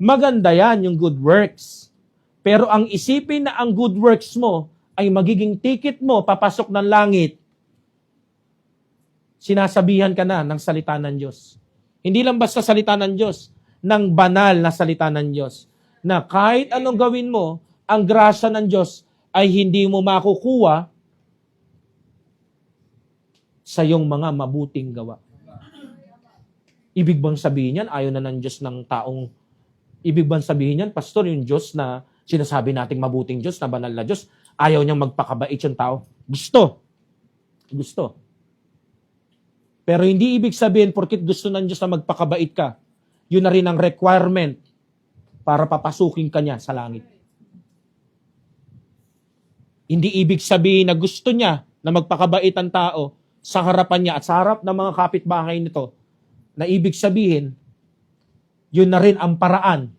Maganda yan, yung good works. Pero ang isipin na ang good works mo ay magiging ticket mo papasok ng langit, sinasabihan ka na ng salita ng Diyos. Hindi lang basta salita ng Diyos, ng banal na salita ng Diyos. Na kahit anong gawin mo, ang grasya ng Diyos ay hindi mo makukuha sa iyong mga mabuting gawa. Ibig bang sabihin yan, ayaw na ng Diyos ng taong, ibig bang sabihin yan, Pastor, yung Diyos na sinasabi nating mabuting Diyos, na banal na Diyos, ayaw niyang magpakabait yung tao? Gusto. Gusto. Pero hindi ibig sabihin, porkit gusto ng Diyos na magpakabait ka, yun na rin ang requirement para papasukin ka niya sa langit. Hindi ibig sabihin na gusto niya na magpakabait ang tao sa harapan niya at sa harap ng mga kapitbahay nito, na ibig sabihin, yun na rin ang paraan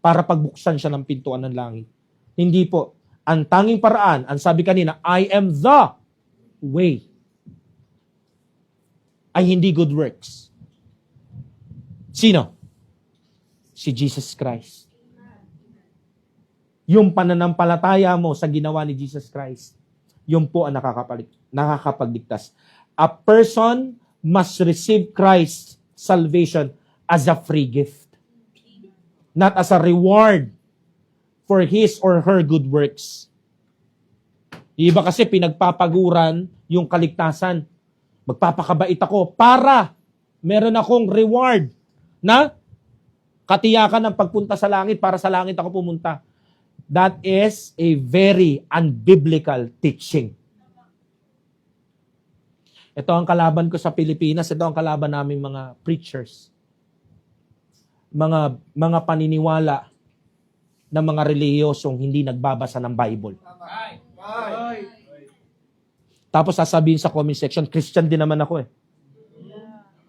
para pagbuksan siya ng pintuan ng langit. Hindi po. Ang tanging paraan, ang sabi kanina, I am the way, ay hindi good works. Sino? Si Jesus Christ. Yung pananampalataya mo sa ginawa ni Jesus Christ, yun po ang nakakapagligtas. A person must receive Christ's salvation as a free gift. Not as a reward for his or her good works. Iba kasi pinagpapaguran yung kaligtasan. Magpapakabait ako para meron akong reward na katiyakan ng pagpunta sa langit, para sa langit ako pumunta. That is a very unbiblical teaching. Ito ang kalaban ko sa Pilipinas, ito ang kalaban naming mga preachers. Mga paniniwala ng mga relihiyosong hindi nagbabasa ng Bible. Right. Right. Tapos sasabihin sa comment section, Christian din naman ako eh.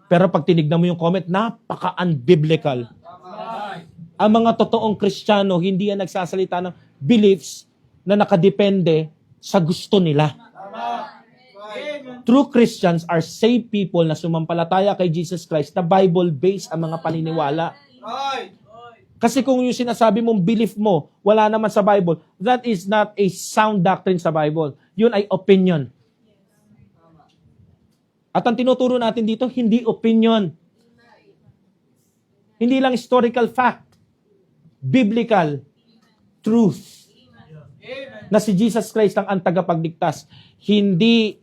Pero pag tinignan mo yung comment, napaka-unbiblical. Tama. Ang mga totoong Kristiyano, hindi yan nagsasalita ng beliefs na nakadepende sa gusto nila. Amen. True Christians are saved people na sumampalataya kay Jesus Christ na Bible-based ang mga paniniwala. Right. Kasi kung yung sinasabi mong belief mo, wala naman sa Bible, that is not a sound doctrine sa Bible. Yun ay opinion. At ang tinuturo natin dito, hindi opinion. Hindi lang historical fact. Biblical truth. Amen. Na si Jesus Christ ang tagapagligtas. Hindi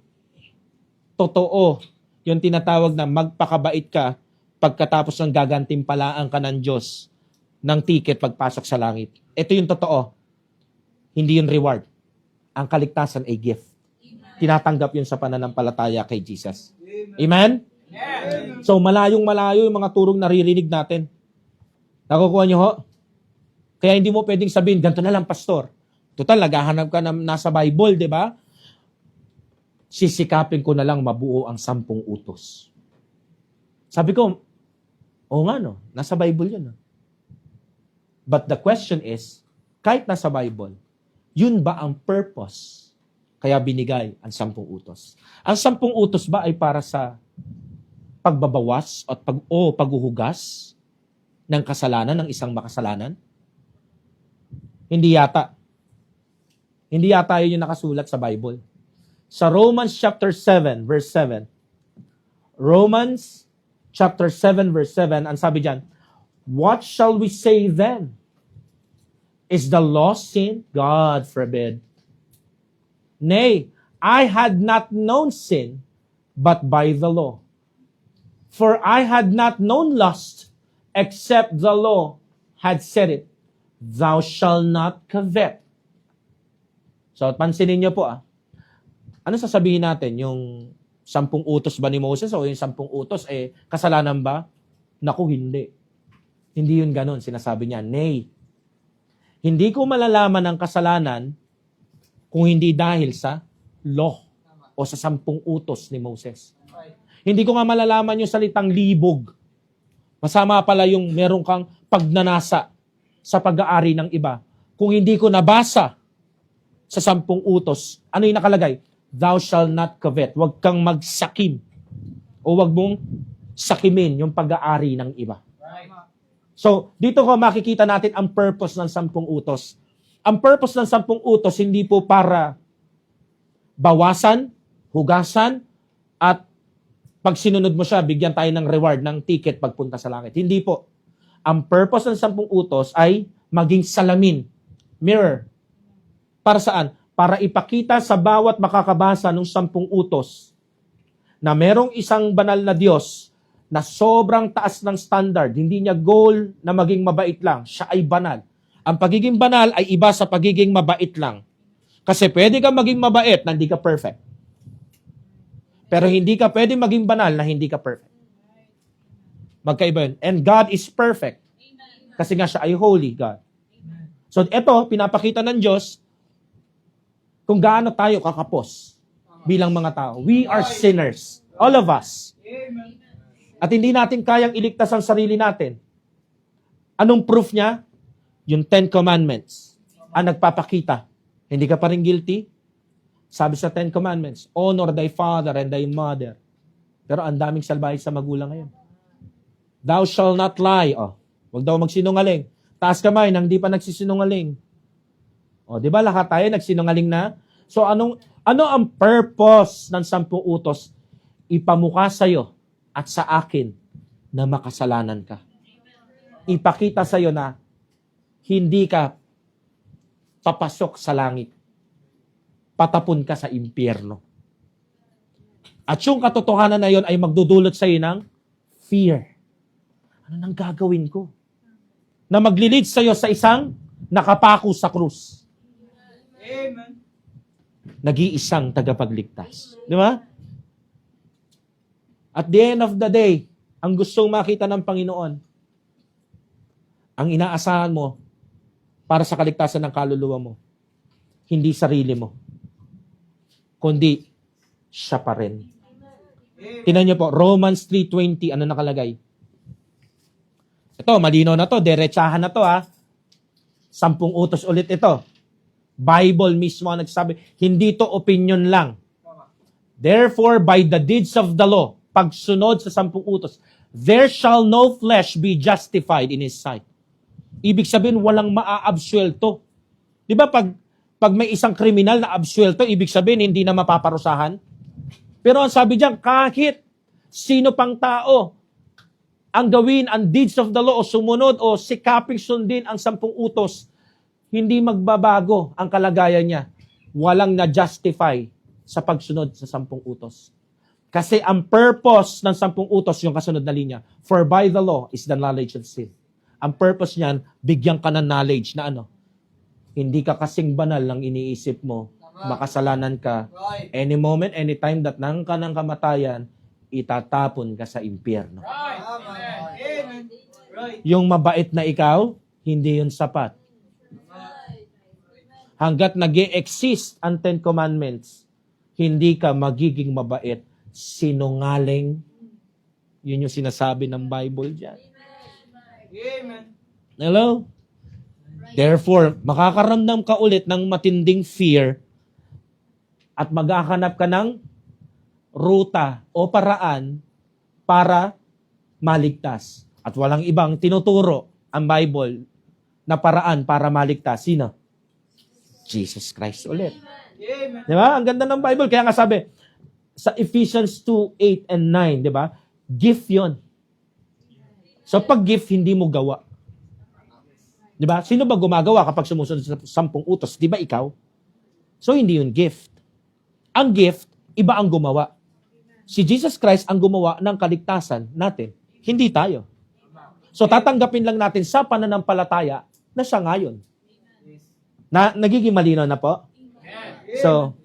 totoo yung tinatawag na magpakabait ka pagkatapos ng gagantimpalaan ka ng Diyos ng ticket pagpasok sa langit. Ito yung totoo. Hindi yung reward. Ang kaligtasan ay gift. Tinatanggap yun sa pananampalataya kay Jesus. Amen? Amen. So, malayong-malayo yung mga turong naririnig natin. Nakukuha nyo ho? Kaya hindi mo pwedeng sabihin, ganito na lang, pastor. Total, naghahanap ka na nasa Bible, di ba? Sisikapin ko na lang mabuo ang 10 utos. Sabi ko, oo nga no, nasa Bible yun. No? But the question is, kahit nasa Bible, yun ba ang purpose kaya binigay ang 10 utos? Ang 10 utos ba ay para sa pagbabawas at paghuhugas ng kasalanan ng isang makasalanan? Hindi yata. Hindi yata yun yung nakasulat sa Bible. Sa Romans chapter 7, verse 7. Romans chapter 7, verse 7, ang sabi dyan, what shall we say then? Is the law sin? God forbid. Nay, I had not known sin, but by the law. For I had not known lust, except the law had said it, thou shalt not covet. So, pansinin niyo po ano sasabihin natin? Yung 10 utos ba ni Moses o yung 10 utos, kasalanan ba? Naku, hindi. Hindi yun ganun. Sinasabi niya, nay. Hindi ko malalaman ang kasalanan kung hindi dahil sa law o sa 10 utos ni Moses. Hindi ko nga malalaman yung salitang libog. Masama pala yung meron kang pagnanasa sa pag-aari ng iba. Kung hindi ko nabasa sa 10 utos, ano yung nakalagay? Thou shalt not covet. Huwag kang magsakim. O huwag mong sakimin yung pag-aari ng iba. So, dito ko makikita natin ang purpose ng 10 utos. Ang purpose ng 10 utos, hindi po para bawasan, hugasan, at pag sinunod mo siya, bigyan tayo ng reward, ng ticket pagpunta sa langit. Hindi po. Ang purpose ng 10 utos ay maging salamin, mirror. Para saan? Para ipakita sa bawat makakabasa ng 10 utos na merong isang banal na Diyos na sobrang taas ng standard. Hindi niya goal na maging mabait lang. Siya ay banal. Ang pagiging banal ay iba sa pagiging mabait lang. Kasi pwede ka maging mabait na hindi ka perfect. Pero hindi ka pwede maging banal na hindi ka perfect. Magkaiba yun. And God is perfect. Kasi nga siya ay holy God. So ito, pinapakita ng Diyos kung gaano tayo kakapos bilang mga tao. We are sinners. All of us. Amen. At hindi natin kayang iligtas ang sarili natin. Anong proof niya? Yung 10 Commandments ang nagpapakita. Hindi ka pa rin guilty? Sabi sa 10 Commandments, honor thy father and thy mother. Pero ang daming salbahe sa magulang ngayon. Thou shalt not lie. Huwag daw magsinungaling. Taas kamay nang di pa nagsisinungaling. Di ba lahat tayo nagsinungaling na? So ano ang purpose ng 10 utos? Ipamukha sa'yo at sa akin na makasalanan ka. Ipakita sa'yo na hindi ka papasok sa langit. Patapon ka sa impyerno. At yung katotohanan na yon ay magdudulot sa'yo ng fear. Ano nang gagawin ko? Na maglilid sa'yo sa isang nakapako sa krus. Amen. Nag-iisang tagapagligtas. Di ba? At the end of the day, ang gustong makita ng Panginoon, ang inaasahan mo para sa kaligtasan ng kaluluwa mo, hindi sarili mo, kundi siya pa rin. Tingnan niyo po, Romans 3:20, ano nakalagay? Ito, malino na to, derechahan na to ha. 10 utos ulit ito. Bible mismo ang nagsasabi, hindi to opinion lang. Therefore, by the deeds of the law, pagsunod sa 10 utos, there shall no flesh be justified in His sight. Ibig sabihin, walang maaabsuelto. Di ba pag may isang kriminal na absuelto, ibig sabihin, hindi na mapaparusahan? Pero ang sabi diyan, kahit sino pang tao ang gawin ang deeds of the law o sumunod o sikaping sundin ang 10 utos, hindi magbabago ang kalagayan niya. Walang na-justify sa pagsunod sa 10 utos. Kasi ang purpose ng 10 utos, yung kasunod na linya, for by the law is the knowledge of sin. Ang purpose niyan, bigyan ka ng knowledge na ano, hindi ka kasing banal ng iniisip mo, makasalanan ka, Right. any moment, any time that nang ka ng kamatayan, itatapon ka sa impyerno. Right. Amen. Right. Yung mabait na ikaw, hindi yun sapat. Hanggat nag-e-exist ang 10 Commandments, hindi ka magiging mabait, sinungaling. Yun yung sinasabi ng Bible dyan. Amen. Hello? Therefore, makakaramdam ka ulit ng matinding fear at maghahanap ka ng ruta o paraan para maligtas. At walang ibang tinuturo ang Bible na paraan para maligtas. Sino? Jesus Christ ulit. Amen. Di ba? Ang ganda ng Bible. Kaya nga sabi, sa Ephesians 2:8 and 9, di ba? Gift yon. So pag gift, hindi mo gawa. Di ba? Sino ba gumagawa kapag sumusunod sa 10 utos? Di ba ikaw? So hindi yun gift. Ang gift, iba ang gumawa. Si Jesus Christ ang gumawa ng kaligtasan natin. Hindi tayo. So tatanggapin lang natin sa pananampalataya na siya ngayon. Nagiging malinaw na po? So,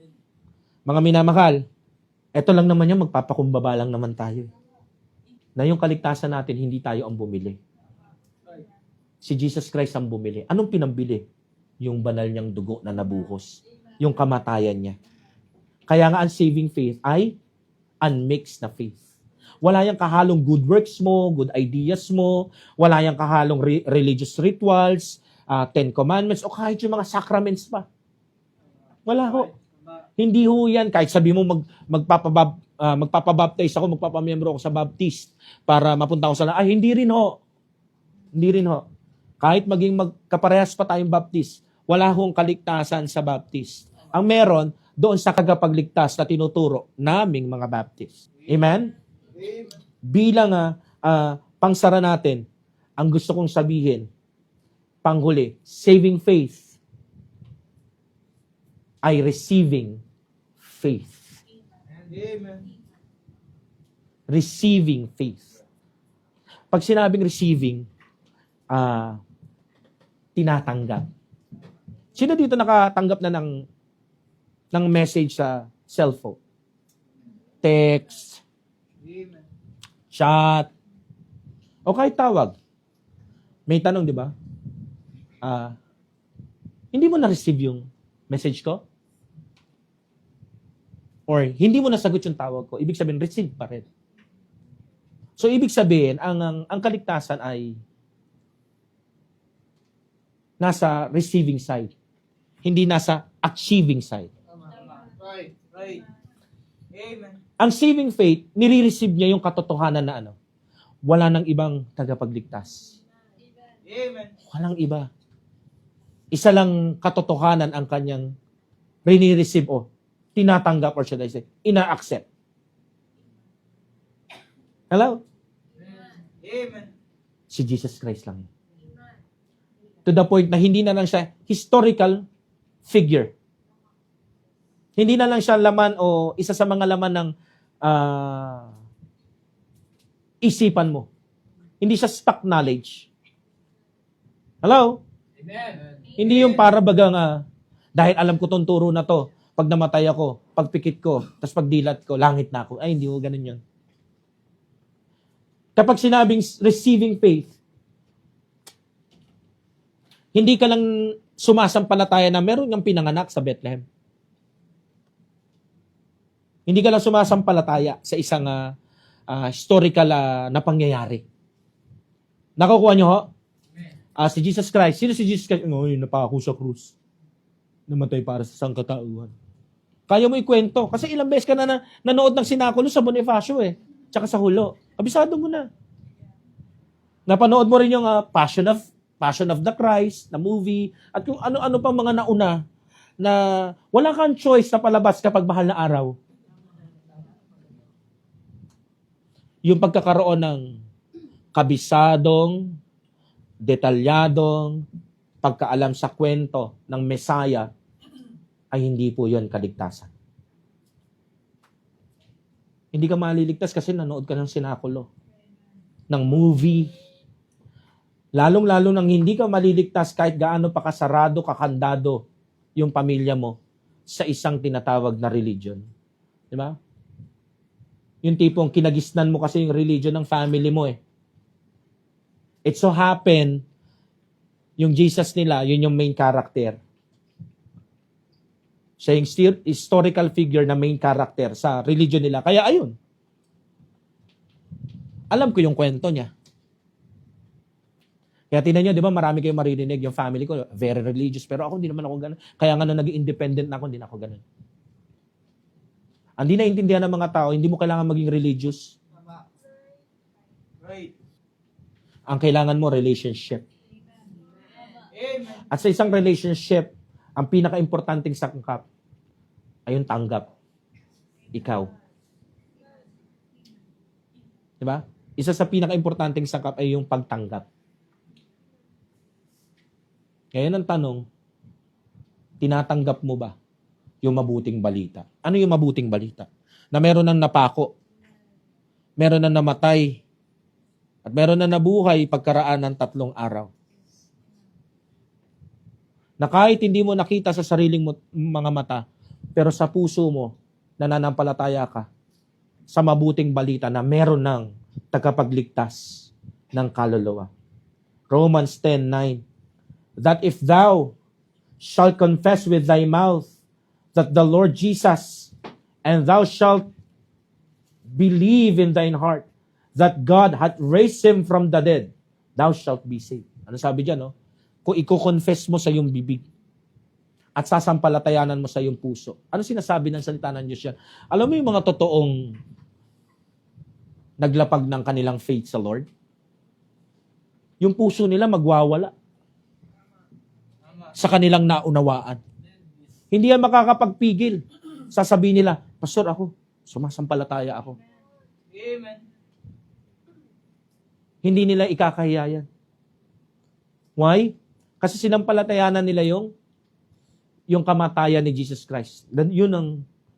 mga minamahal, eto lang naman yung magpapakumbaba lang naman tayo. Na yung kaligtasan natin, hindi tayo ang bumili. Si Jesus Christ ang bumili. Anong pinambili? Yung banal niyang dugo na nabuhos. Yung kamatayan niya. Kaya nga ang saving faith ay unmixed na faith. Wala yung kahalong good works mo, good ideas mo, wala yung kahalong religious rituals, 10 Commandments, o kahit yung mga sacraments pa. Wala ho. Hindi ho yan. Kahit sabi mo magpapabaptize ako, magpapamiyembro ako sa Baptist para mapunta ako sa ay, hindi rin ho. Hindi rin ho. Kahit maging magkaparehas pa tayong Baptist, wala hong kaligtasan sa Baptist. Ang meron, doon sa kagapagligtas na tinuturo naming mga Baptist. Amen? Bilang pangsara natin, ang gusto kong sabihin, panghuli, saving faith ay receiving faith. Amen. Receiving faith. Pag sinabing receiving, tinatanggap. Sino dito nakatanggap na ng message sa cellphone? Text, Amen. chat, o kahit tawag. May tanong, di ba? Hindi mo na-receive yung message ko? Or hindi mo nasagot yung tawag ko, ibig sabihin, receive pa rin. So, ibig sabihin, ang kaligtasan ay nasa receiving side. Hindi nasa achieving side. Right. Right. Amen. Ang saving faith, nire-receive niya yung katotohanan na wala nang ibang tagapagligtas. Amen. Walang iba. Isa lang katotohanan ang kanyang rini-receive o tinatanggap or should I say, ina-accept. Hello? Amen. Si Jesus Christ lang. To the point na hindi na lang siya historical figure. Hindi na lang siya laman o isa sa mga laman ng isipan mo. Hindi siya stock knowledge. Hello? Amen. Hindi yung para bagang dahil alam ko tong turo na to, pag namatay ako, pag pikit ko, tapos pag dilat ko, langit na ako. Ay, hindi mo ganun yun. Kapag sinabing receiving faith, hindi ka lang sumasampalataya na meron kang pinanganak sa Bethlehem. Hindi ka lang sumasampalataya sa isang historical na pangyayari Nakukuha nyo ho? Si Jesus Christ. Sino si Jesus Christ? Ngayon, napako sa krus. Namatay para sa sangkatauhan. Kaya mo ikwento. Kasi ilang beses ka na nanood ng sinakulo sa Bonifacio eh. Tsaka sa Hulo. Kabisado mo na. Napanood mo rin yung Passion of the Christ na movie. At yung ano-ano pang mga nauna na wala kang choice na palabas kapag mahal na araw. Yung pagkakaroon ng kabisadong, detalyadong pagkaalam sa kwento ng Messiah ay hindi po yun kaligtasan. Hindi ka maliligtas kasi nanood ka ng sinakulo, ng movie. Lalong-lalo nang hindi ka maliligtas kahit gaano pa kasarado, kakandado yung pamilya mo sa isang tinatawag na religion. Di ba? Yung tipong kinagisnan mo kasi yung religion ng family mo eh. It so happen, yung Jesus nila, yun yung main character. Siya yung historical figure na main character sa religion nila. Kaya ayun. Alam ko yung kwento niya. Kaya tinan nyo, di ba, marami kayong maririnig. Yung family ko, very religious. Pero ako, hindi naman ako ganun. Kaya nga nung naging independent na ako, hindi na ako ganun. Hindi naintindihan ng mga tao, hindi mo kailangan maging religious. Right. Ang kailangan mo, relationship. Amen. At sa isang relationship, ang pinaka-importanting sangkap ay yung tanggap. Ikaw. Diba? Isa sa pinaka-importanting sangkap ay yung pagtanggap. Ngayon ang tanong, tinatanggap mo ba yung mabuting balita? Ano yung mabuting balita? Na meron nang napako, meron nang namatay, at meron na nabuhay pagkaraan ng 3 araw. Na kahit hindi mo nakita sa sariling mga mata, pero sa puso mo, nananampalataya ka sa mabuting balita na meron ng tagapagligtas ng kaluluwa. Romans 10:9. That if thou shalt confess with thy mouth that the Lord Jesus, and thou shalt believe in thine heart that God hath raised him from the dead, thou shalt be saved. Ano sabi dyan, no? Kung i-confess mo sa iyong bibig at sasampalatayanan mo sa iyong puso. Ano sinasabi ng salita ng Diyos yan? Alam mo yung mga totoong naglapag ng kanilang faith sa Lord? Yung puso nila magwawala sa kanilang naunawaan. Hindi yan makakapagpigil. Sasabihin nila, Pastor, ako, sumasampalataya ako. Amen. Hindi nila ikakahiya yan. Why? Kasi sinampalatayanan nila yung kamatayan ni Jesus Christ. Yun ang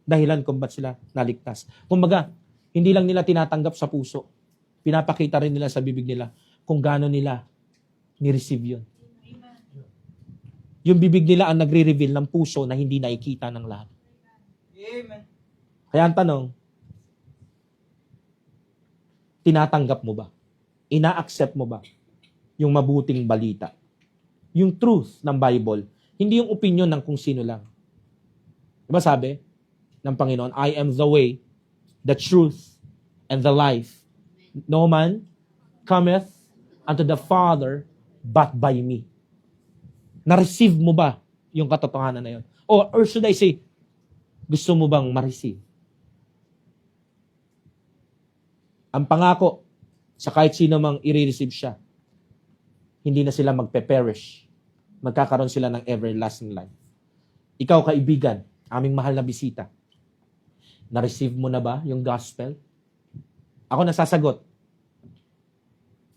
dahilan kung ba't sila naligtas. Kumbaga, hindi lang nila tinatanggap sa puso. Pinapakita rin nila sa bibig nila kung gaano nila ni-receive yun. Yung bibig nila ang nagre-reveal ng puso na hindi nakikita ng lahat. Amen. Kaya ang tanong, tinatanggap mo ba? Ina-accept mo ba yung mabuting balita? Yung truth ng Bible, hindi yung opinion ng kung sino lang. Diba sabi ng Panginoon, I am the way, the truth, and the life. No man cometh unto the Father but by me. Na-receive mo ba yung katotohanan na yun? Or should I say, gusto mo bang ma-receive? Ang pangako sa kahit sino mang i-receive siya, hindi na sila magpe-perish. Magkakaroon sila ng everlasting life. Ikaw, kaibigan, aming mahal na bisita, na-receive mo na ba yung gospel? Ako nasasagot,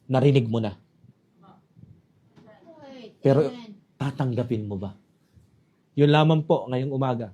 narinig mo na. Pero tatanggapin mo ba? Yun lamang po ngayong umaga.